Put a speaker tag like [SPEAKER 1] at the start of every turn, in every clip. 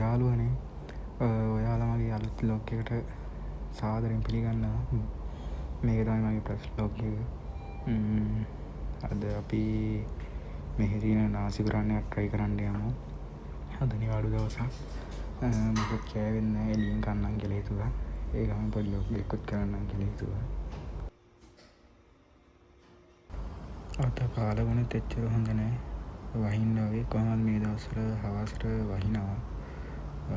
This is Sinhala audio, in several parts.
[SPEAKER 1] යාළුවනේ ඔයාලා මගේ අලුත් බ්ලොග් එකට සාදරයෙන් පිළිගන්නවා. මේක තමයි මගේ ෆස්ට් බ්ලොග් එක. අද අපි මෙහි තියෙන නාසිකුරන්නයක් try කරන්න යමු. අද නිවාඩු දවසක්. මොකද කෑවෙන්නේ නැහැ, එළියෙන් කන්නම් කියලා හිතුවා. ඒ ගමන් පොඩි බ්ලොග් එකකුත් කරන්නම් කියලා හිතුවා. අද කාලගුණෙත් එච්චර හොඳ නැහැ. වහින්න වගේ කොහොමද මේ දවස්වල හවසට වහිනවා.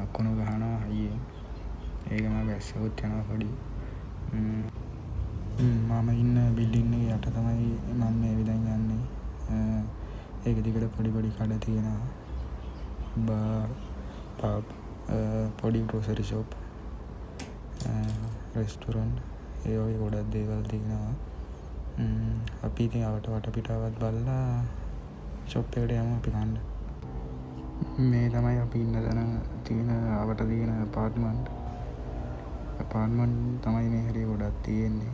[SPEAKER 1] අකුණු ගහනවා හයියෙන්. ඒකම වැස්සකුත් යනවා පොඩි. මම ඉන්න බිල්ඩින් එකේ යට තමයි මම මේ විදිහෙන් යන්නේ. ඒක දිගට පොඩි කඩ තියෙනවා. බාර්, පබ්, පොඩි ග්‍රොසරි ෂොප්, රෙස්ටොරන්ට්, ඒ වගේ ගොඩක් දේවල් තියෙනවා. අපි ඉතින් වටපිටාවත් බලලා ෂොප් එකට යමු අපි කන්න. මේ තමයි අපි ඉන්න තැන තියෙන අවට තියෙන අපාර්ට්මන්ට් තමයි මේ හැටි ගොඩක් තියෙන්නේ.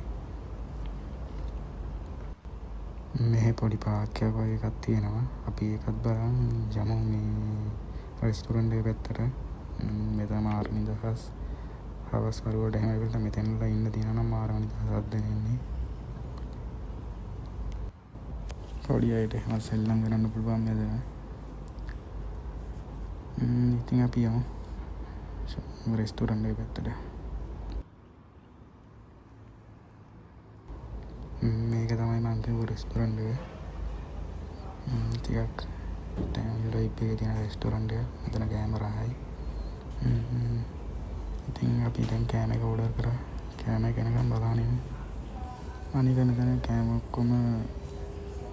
[SPEAKER 1] මෙහෙ පොඩි පාර්ක් එකක් වගේ එකක් තියෙනවා. අපි ඒකත් බලන් යමු මේ රෙස්ටොරන්ට් එක පැත්තට. මෙතන මාර නිදහස්. හවස් වරුවට එහෙම වෙලා මෙතනලා ඉන්න තියෙනවා නම් මාර නිදහසක් දැනෙන්නේ. පොඩි අයට එහෙම සෙල්ලම් කරන්න පුළුවන් මෙතන. ඉතින් අපි යමු රෙස්ටොරන්ට් එක පැත්තට. මේක තමයි මං කියපු රෙස්ටොරන්ට් එක. ටිකක් ටයිම් ලයිප් එකේ තියෙන රෙස්ටොරන්ට් එක. මෙතන කැමරායි. ඉතින් අපි දැන් කෑම එක ඕඩර් කරා. කෑම එක එනකම් බලන්න ඉමු. අනික මෙතන කෑම ඔක්කොම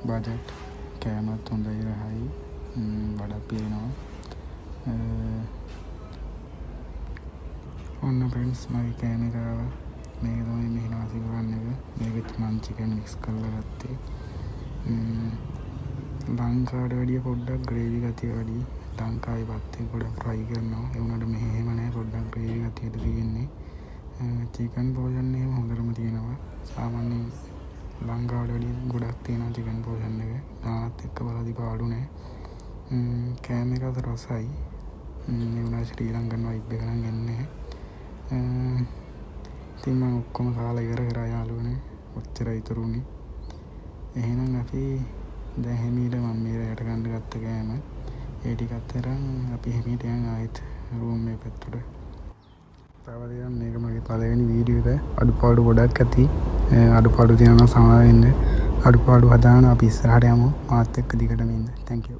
[SPEAKER 1] බජට්. කෑමත් හොඳයි රහයි. වඩා පිරෙනවා. ඔන්න ෆ්‍රෙන්ඩ්ස් මගේ කෑම එක ආවා. මේක තමයි මේ නාසිකුරන්න එක. මේකෙත් මං චිකන් මික්ස් කරලා ගත්තේ. ලංකාවට වැඩිය පොඩ්ඩක් ග්‍රේවි ගතිය වැඩි. ලංකාවේ පත්තේ ගොඩක් ෆ්‍රයි කරනවා. ඒ වුණාට මෙහෙ එහෙම නැහැ. පොඩ්ඩක් ග්‍රේවි ගතියට තියෙන්නේ. චිකන් පෝෂන් එහෙම හොඳටම තියෙනවා. සාමාන්‍යයෙන් ලංකාවට වැඩිය ගොඩක් තියෙනවා චිකන් පෝෂන් එක. දානත් එක්ක බලද්දි පාඩු නැහැ. කෑම එකත් රසයි. ඒ වුණා ශ්‍රී ලංකන් වයිබ් එක නම් එන්නේ. ඉතින් මම ඔක්කොම කාලා ඉවර කරා යාළුවනේ. ඔච්චරයි ඉතුරුනේ. එහෙනම් අපි දැන් හිමීට මම මේ රැයට ගන්න ගත්ත කෑම ඒ ටිකත් අරන් අපි හිමීට යන් ආයෙත් රූම් එක පැත්තට. තව දෙයක් මේක මගේ පළවෙනි වීඩියෝ එක. අඩුපාඩු ගොඩක් ඇති. අඩුපාඩු තියෙනවා සමාව වෙන්න. අඩුපාඩු හදාන අපි ඉස්සරහට යමු. මාත් එක්ක දිගටම ඉන්න. Thank you.